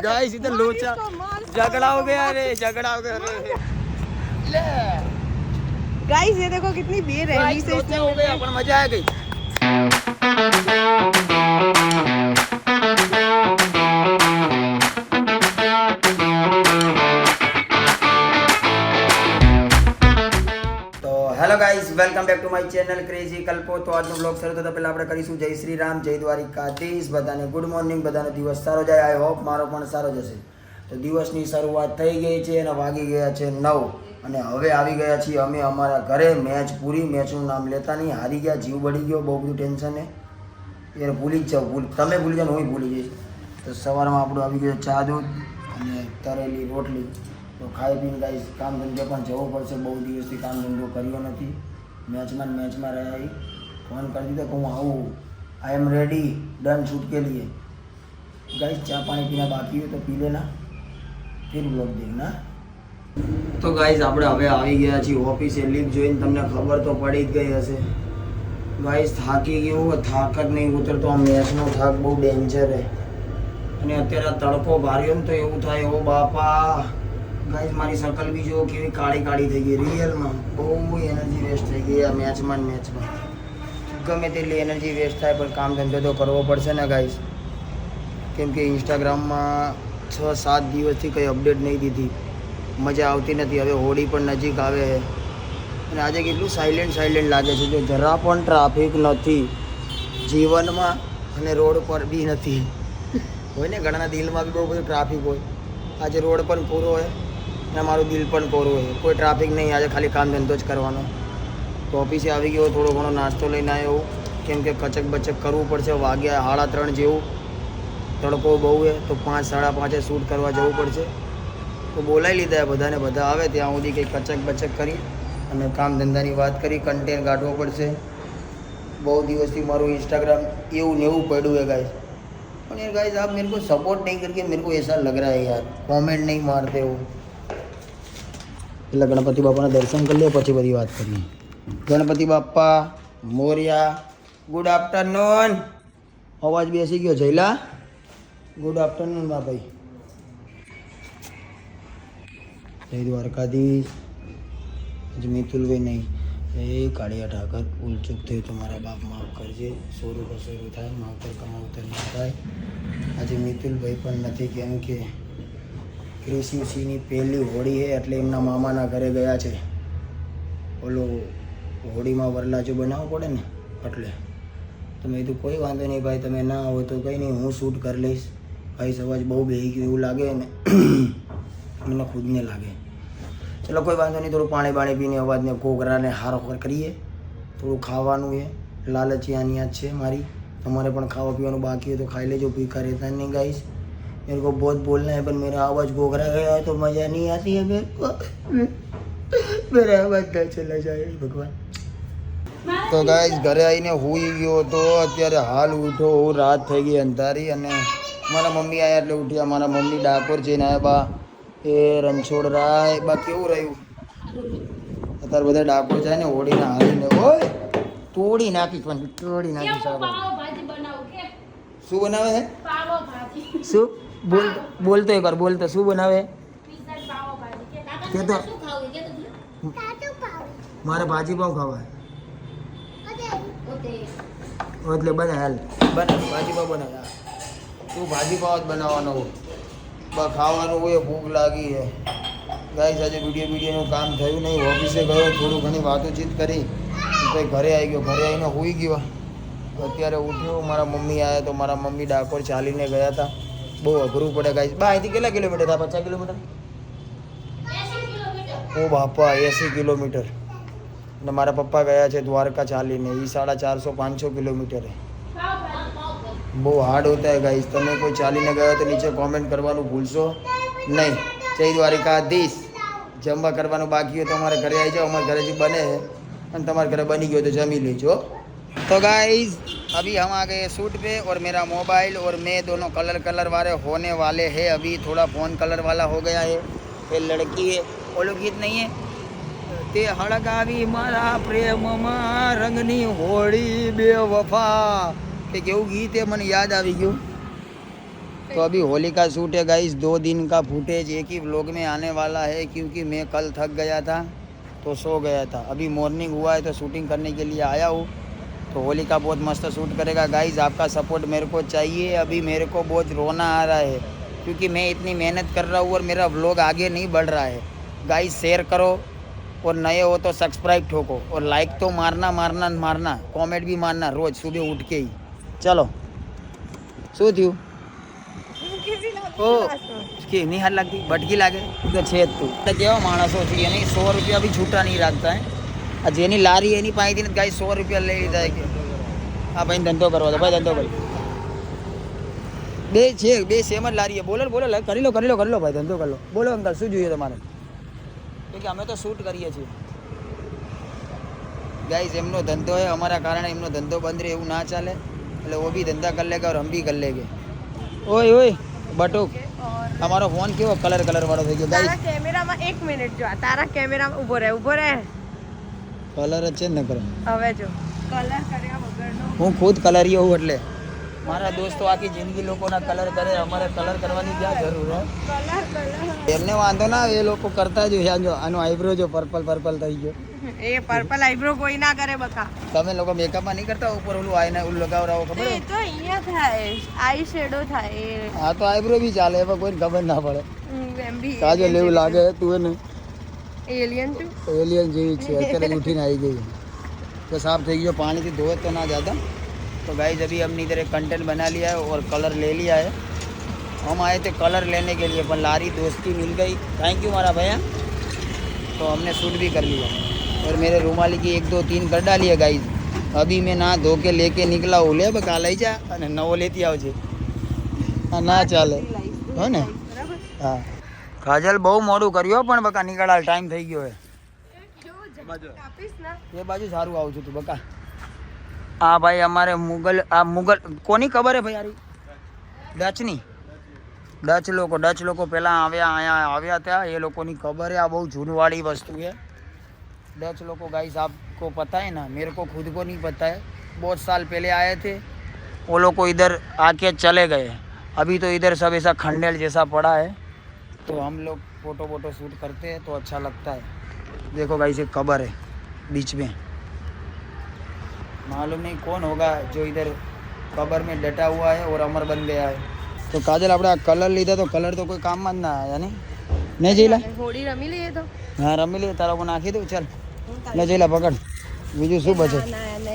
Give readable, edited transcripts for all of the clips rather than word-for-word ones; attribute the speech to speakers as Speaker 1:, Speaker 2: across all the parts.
Speaker 1: Guys इधर लोचा झगड़ा हो गया रे ले
Speaker 2: गाइस ये देखो कितनी भीड़ है
Speaker 1: गाइस लोचा हो गया पर मजा आ गई hello guys welcome back to my channel crazy Kalpo. तो આજનો બ્લોગ શરૂ થતા પહેલા આપણે કરીશું જય શ્રી રામ જય દ્વારિકાધીશ। બધાને ગુડ મોર્નિંગ, બધાનો દિવસ સારો જાય। આઈ હોપ મારો પણ સારો જશે। તો દિવસની શરૂઆત થઈ ગઈ છે અને વાગી ગયા છે 9 અને હવે આવી ગયા છીએ અમે અમારા ઘરે। મેચ પૂરી, મેચનું નામ લેતા નહીં, હારી ગયા, જીવ બળી ગયો, બહુ બધું ટેન્શન છે યાર, ભૂલી જ જાઓ, તમે ભૂલી જાઓ, હું ભૂલી જઈશ। તો સવારમાં આપણું આવી ગયો ચા દૂધ અને તરેલી રોટલી। તો ખાઈ પીને ગાઈસ કામ ધંધે પણ જવું પડશે, બહુ દિવસથી કામ ધંધો કર્યો નથી, મેચમાં રહ્યા। फोन कर दी तो હું આવું, I am ready, done shoot के लिए। गाइस चा पानी पीना बाकी हो तो पी लेना, फिर ब्लॉग देखना। तो गाइस આપણે હવે આવી ગયા છીએ ઓફિસે। લીવ જોઈને તમને ખબર તો પડી જ ગઈ હશે। ગાઈસ થાકી ગયો, થાક જ નહીં ઉતરતો, આ મેચનો થાક બહુ ડેન્જર છે અને અત્યારે તડકો ભાર્યો ને તો એવું થાય ઓ બાપા। गाइस મારી શકલ બી જો કેવી કાળી કાળી થઈ ગઈ, રિયલમાં બહુ એનર્જી વેસ્ટ થઈ ગઈ આ મેચમાં ગમે તેટલી એનર્જી વેસ્ટ થાય પણ કામ ધંધો તો કરવો પડશે ને ગાઈસ, કેમ કે ઇન્સ્ટાગ્રામમાં 6-7 દિવસથી કંઈ અપડેટ નહીં દીધી, મજા આવતી નથી। હવે હોળી પણ નજીક આવે અને આજે કેટલું સાયલેન્ટ લાગે છે, જો જરા પણ ટ્રાફિક નથી જીવનમાં અને રોડ પર બી નથી હોય ને, ઘણાના દિલમાં બી બહુ બધું ટ્રાફિક હોય, આજે રોડ પણ પૂરો હોય અને મારું દિલ પણ પૂરું હોય, કોઈ ટ્રાફિક નહીં, આજે ખાલી કામ ધંધો જ કરવાનો। તો ઓફિસે આવી ગયો, થોડો ઘણો નાસ્તો લઈને આવ્યો, કેમ કે કચક બચક કરવું પડશે। વાગ્યા 3:30 જેવું, તડકો બહુ છે તો 5-5:30 શૂટ કરવા જવું પડશે। તો બોલાવી લીધા બધાને, બધા આવે ત્યાં સુધી કંઈક કચક બચક કરી અને કામ ધંધાની વાત કરી, કન્ટેન્ટ કાઢવો પડશે। બહુ દિવસથી મારું इंस्टाग्राम એવું ને એવું પડ્યું है गाइस, पर यार गाइस आप मेरे को सपोर्ट नहीं करके मेरे को ऐसा लग रहा है यार, कमेंट नहीं मारते हो। એટલે ગણપતિ બાપાના દર્શન કરી લે પછી બધી વાત કરીએ। ગણપતિ બાપા મોર્યા, ગુડ આફ્ટરનૂન। અવાજ બેસી ગયો જયલા, ગુડ આફ્ટરનૂન બાપાઈ, જય દ્વારકાધીશ। હજી મિતુલભાઈ નહીં, એ કાળિયા ઠાકર ભૂલ ચૂક થઈ તો મારા બાપ માફ કરજે, સોરું કસોરું થાય, માવતર કમાવતર ના થાય। આજે મિતુલભાઈ પણ નથી, કેમ કે ક્રિશિવસિંહની પહેલી હોળી છે એટલે એમના મામાના ઘરે ગયા છે, ઓલો હોળીમાં વરલાજો બનાવવો પડે ને એટલે। તો મેં કીધું કોઈ વાંધો નહીં ભાઈ, તમે ના આવો તો કંઈ નહીં, હું શૂટ કરી લઈશ। ભાઈ અવાજ બહુ બેહી ગયું એવું લાગે ને મને ખુદને લાગે। ચલો કોઈ વાંધો નહીં, થોડું પાણી પીને અવાજને કોગરાને હારો કરીએ, થોડું ખાવાનું છે, લાલચિયાની યાદ છે મારી, તમારે પણ ખાવા પીવાનું બાકી હોય તો ખાઈ લેજો, ભૂખા રહેતા नहीं गाइस। मेरे को बहुत बोलना है पर मेरा आवाज़ गोगरा गया है तो मज़ा नहीं आती है मेरे को, मेरा आवाज़ घर चला जाए भगवान। तो गाइस घरे आવીને હુઈ ગયો તો અત્યારે હાલ ઉઠો, રાત થઈ ગઈ અંધારી અને મારા મમ્મી આયા એટલે ઉઠ્યા। મારા મમ્મી ડાકોર જઈને આવ્યા બા, એ રણછોડરાય બા કેવું રહ્યું અત્યારે બધા ડાકોર જાય ને હોળીને હારીને ઓય તોડી નાખી, પણ તોડી નાખી। શું બનાવે છે? શું બોલતો એકવાર બોલતો, શું બનાવે કે તો મારે ભાજી પાવ ખાવા એટલે બને હાલ બને ભાજી પાવ બને, તું ભાજી પાવ જ બનાવવાનો હોય, ખાવાનું હોય, ભૂખ લાગી છે ગાઈસ। આજે વિડીયોનું કામ થયું નહીં, ઓફિસે ગયો, થોડું ઘણી વાતોચીત કરી, પછી ઘરે આવી ગયો, ઘરે આવીને સૂઈ ગયો। અત્યારે ઉઠ્યો, મારા મમ્મી આવ્યા તો મારા મમ્મી ડાકોર ચાલીને ગયા હતા, બહુ અઘરું પડે ગાઈસ। બા અહીંથી કેટલા કિલોમીટર થાય? 50 કિલોમીટર? ઓ બાપા 80 કિલોમીટર। અને મારા પપ્પા ગયા છે દ્વારકા ચાલીને, એ 450-500 કિલોમીટર है, બહુ હાર્ડ હોતા है गाइस। તમે કોઈ ચાલીને ગયા તો નીચે કોમેન્ટ કરવાનું ભૂલશો નહીં। જય દ્વારિકાધીશ। જમવા કરવાનું બાકી હોય તો અમારે ઘરે આવી જાઓ, અમારે ઘરે જે બને છે અને તમારે ઘરે બની ગયો તો જમી લેજો। तो गाइस अभी हम आ गए शूट पे और मेरा मोबाइल और मैं दोनों कलर वाले होने वाले हैं। अभी थोड़ा फ़ोन कलर वाला हो गया है। ये लड़की है, ओलो गीत नहीं है ते हड़गावी मारा प्रेमમાં રંગની હોળી બેવફા, કે કેવું ગીત એ મને યાદ આવી ગયું। तो अभी होली का शूट है गाइस, 2 दिन का फुटेज एक ही व्लॉग में आने वाला है, क्योंकि मैं कल थक गया था तो सो गया था। अभी मॉर्निंग हुआ है तो शूटिंग करने के लिए आया हूँ। तो होली का बहुत मस्त शूट करेगा गाइस, आपका सपोर्ट मेरे को चाहिए। अभी मेरे को बहुत रोना आ रहा है, क्योंकि मैं इतनी मेहनत कर रहा हूँ और मेरा व्लॉग आगे नहीं बढ़ रहा है। गाइस शेयर करो, और नए हो तो सब्सक्राइब ठोको, और लाइक तो मारना मारना मारना, कमेंट भी मारना रोज सुबह उठ के ही। चलो શું થયું? ઓ કે નહીં હાલ લાગતી, ભટકી લાગે તો છે જ તું. કેવા માણસો છીએ નહીં, 100 રૂપિયા બી છૂટા નહીં રાખતા હે. આ જેની લારી એની પાસેથી ગાઈ 100 રૂપિયા લઈ લીધા કે આ ભાઈ ધંધો કરવા દો, ભાઈ ધંધો કરી બે છે, બે સેમ જ લારી બોલો બોલો કરી લો ભાઈ ધંધો કરી લો. બોલો અંકલ શું જોઈએ તમારે? કે અમે તો શૂટ કરીએ છીએ ગાઈઝ, એમનો ધંધો है, हमारा કારણે એમનો ધંધો બંધ રહે એવું ના ચાલે, એટલે वो भी धंधा कर लेगा और हम भी कर लेंगे. ઓય ઓય બટુક, અમારો ફોન કેવો કલર વાળો થઈ ગયો ગાઈઝ.
Speaker 2: તારા કેમેરામાં 1 મિનિટ જો, તારા કેમેરામાં ઊભો રહે
Speaker 1: કલર જ છે ને કરે.
Speaker 2: હવે જો કલર કર્યા વગરનો
Speaker 1: હું ખુદ કલરીયો હું, એટલે મારા દોસ્તો આખી જિંદગી લોકોના કલર કરે, અમારે કલર કરવાની ક્યાં જરૂર હે?
Speaker 2: કલર
Speaker 1: એમને વાંધો ના, એ લોકો કરતા જ હોય. જો આનો આઈબ્રો જો પર્પલ થઈ ગયો.
Speaker 2: એ પર્પલ આઈબ્રો કોઈ ના કરે બકા.
Speaker 1: તમે લોકો મેકઅપમાં નહીં કરતા ઉપર ઓલું આઈને ઓલું લગાવરાવો, ખબર
Speaker 2: એ તો અહીંયા થાય, આઈ શેડો થાય.
Speaker 1: હા તો આઈબ્રો બી ચાલે, એમાં કોઈને ખબર ના પડે.
Speaker 2: એમ બી
Speaker 1: કાજલ એવું લાગે તું એને
Speaker 2: એલિયન તું.
Speaker 1: एलियन જેવી છે, અત્યારે ઉઠીને આવી ગई तो साफ થઈ ગયો, પાણીથી ધોए तो ना जाता. तो गाइस अभी हमने इधर एक कंटेंट बना लिया है और कलर ले लिया है. हम आए थे कलर लेने के लिए, पर लारी दोस्ती मिल गई, थैंक यू मारा भैया. तो हमने शूट भी कर लिया और मेरे रुमाली की 1 2 3 कर डाली है गाइस. अभी मैं ना धो के लेके निकला हूँ. ले बका लई जा અને નવો લેતી આવજે. આ ના ચાલે હો ને. હા કાજલ બહુ મોડું કર્યું પણ બકા નીકળાલ ટાઈમ થઈ ગયો હે. એ બાજુ સારું આવું છું તું બકા. આ ભાઈ અમારે મુગલ કોની ખબર હે ભાઈ? યારી ડચ લોકો પહેલાં આવ્યા હતા, એ લોકોની ખબર है. આ બહુ જૂનવાળી વસ્તુ है डच लोग को. गाइस आपको पता है ना, मेरे को खुद को नहीं पता है. बहुत साल पहले आए थे वो लोग को, इधर आके चले गए. अभी तो इधर सब ऐसा खंडेल जैसा पड़ा है, तो हम लोग फोटो शूट करते हैं तो अच्छा लगता है. देखो गाइस एक कब्र है बीच में, मालूम नहीं कौन होगा जो इधर कब्र में डटा हुआ है और अमर बन गया है. तो काजल આપણે આ કલર લીધા તો કલર તો કોઈ કામમાં જ ના આયા ને જઈલા.
Speaker 2: હોળી રમી લઈએ તો.
Speaker 1: હા રમી લઈએ, તારા ઉપર નાખી દઉં. ચાલ ને જઈલા પકડ, બીજું શું બચે?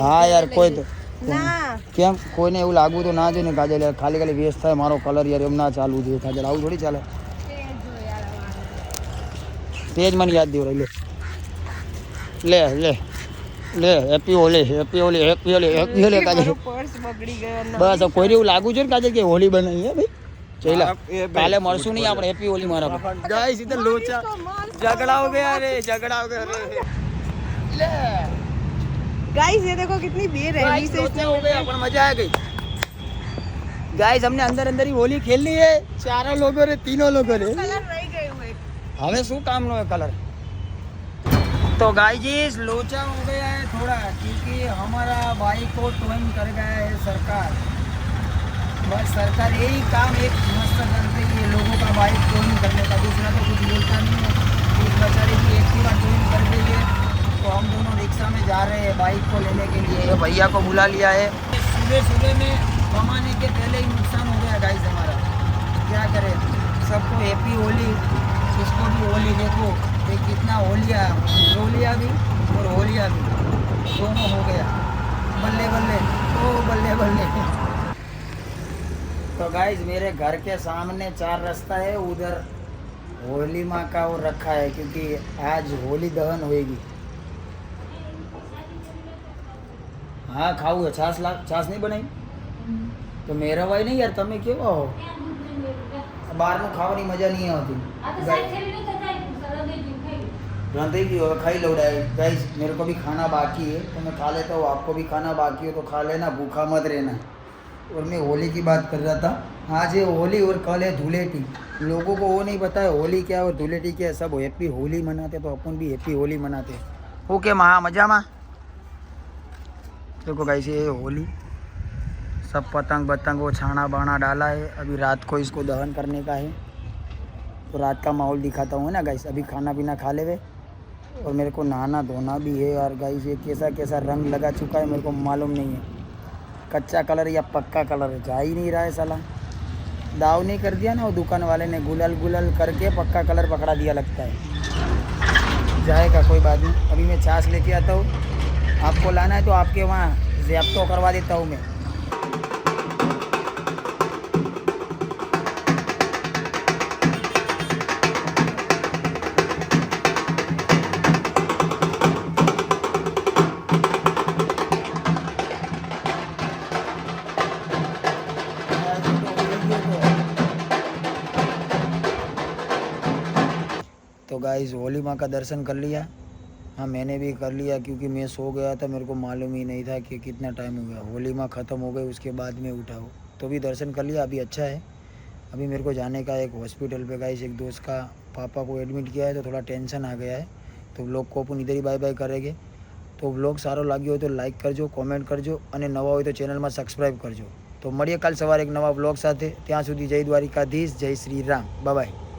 Speaker 1: હા યાર કોઈ તો
Speaker 2: ના,
Speaker 1: કેમ કોઈને એવું લાગવું તો ના જોઈએ ને કાજલ, યાર ખાલી વેસ્ટ થાય મારો કલર, યાર એમ ના ચાલવું જોઈએ કાજલ, આવું થોડી ચાલે. તેજ મને યાદ દેવ લે હેપી હોલી કાજલ.
Speaker 2: પર્સ બગડી ગયો.
Speaker 1: બસ કોઈને એવું લાગવું જોઈએ ને કાજલ કે હોલી બનાવી હે ભાઈ. ચઈલા કાલે મળશું નહીં આપણે, હેપી હોલી મારા. ગાઈસ ઇધર લોચા झगड़ा हो गया रे. ले
Speaker 2: गाइस ये देखो कितनी बेरहमी से इसने
Speaker 1: हो गया, पर मजा आ गई. गाइस हमने अंदर ही होली खेल ली है, 4 लोगों ने 3 लोगों ने.
Speaker 2: कलर रह गए हुए.
Speaker 1: हमें શું કામનો है कलर? तो गाइस लोचा हो गया है थोड़ा, क्योंकि हमारा बाइक को टोइंग कर गया है सरकार. बस सरकार यही काम एक मस्त करती है, लोगों का बाइक टोइंग करने का, दूसरा तो कुछ बोलता नहीं है. एक बेचारे की एक्टिवा टोइंग कर गई है, तो हम दोनों रिक्शा में जा रहे हैं बाइक को लेने के लिए. ये भैया को बुला लिया है. सुबह में कमाने के पहले ही नुकसान हो गया गाइस हमारा, क्या करें. सबको हैप्पी होली, इसको भी होली. देखो ये कितना होलिया भी और होलिया भी दोनों हो गया. बल्ले बल्ले. तो गाइस मेरे घर के सामने 4 रास्ता है, उधर होली माँ का वो रखा है, क्योंकि आज होली दहन होएगी. हाँ खाऊ है. छाछ नहीं बनाई तो मेरा भाई नहीं यार, તમે કેવા હો? બહારનું ખાવાની મજા નહીં આવતી. रंधी की खाई लो गाइस, मेरे को भी खाना बाकी है तो मैं खा लेता हूँ. आपको भी खाना बाकी हो तो खा लेना, भूखा मत रहना. और मैं होली की बात कर रहा था. आज है होली और कल है धुलेटी. लोगों को वो नहीं पता है होली क्या है और धुलेटी क्या है. सब हैप्पी होली मनाते, तो अपन भी हैप्पी होली मनाते. ओके महा मजा में. देखो गाइस ये होली सब पतंग बतंग वो छाना बाना डाला है। अभी रात को इसको दहन करने का है, तो रात का माहौल दिखाता हूँ ना गाइस। अभी खाना पीना खा ले और मेरे को नहाना धोना भी है। और गाइस ये कैसा कैसा रंग लगा चुका है मेरे को मालूम नहीं है, कच्चा कलर या पक्का कलर जा ही नहीं रहा है साला। दाव नहीं कर दिया ना वो दुकान वाले ने, गुलाल गुलाल करके पक्का कलर पकड़ा दिया लगता है। जाएगा कोई बात नहीं, अभी मैं छाछ लेके आता हूँ। आपको लाना है तो आपके वहाँ ज़ेप्टो करवा देता हूँ मैं। तो गाइस होली माँ का दर्शन कर लिया। हाँ मैंने भी कर लिया क्योंकि मैं सो गया था, मेरे को मालूम ही नहीं था कि कितना टाइम हो गया। होली माँ ख़त्म हो गई उसके बाद में उठा हो, तो भी दर्शन कर लिया। अभी अच्छा है। अभी मेरे को जाने का एक हॉस्पिटल पे गाइस, एक दोस्त का पापा को एडमिट किया है, तो थोड़ा टेंशन आ गया है। तो व्लॉग को अपन इधर ही बाय बाय करेंगे। तो व्लॉग सारो लाग्यो હોય તો લાઇક કરજો, કોમેન્ટ કરજો અને નવા હોય તો ચેનલમાં સબસ્ક્રાઈબ કરજો। તો મળીએ કાલ સવારે એક નવા વ્લોગ સાથે। ત્યાં સુધી જય દ્વારિકાધીશ, જય શ્રી રામ, બાય બાય।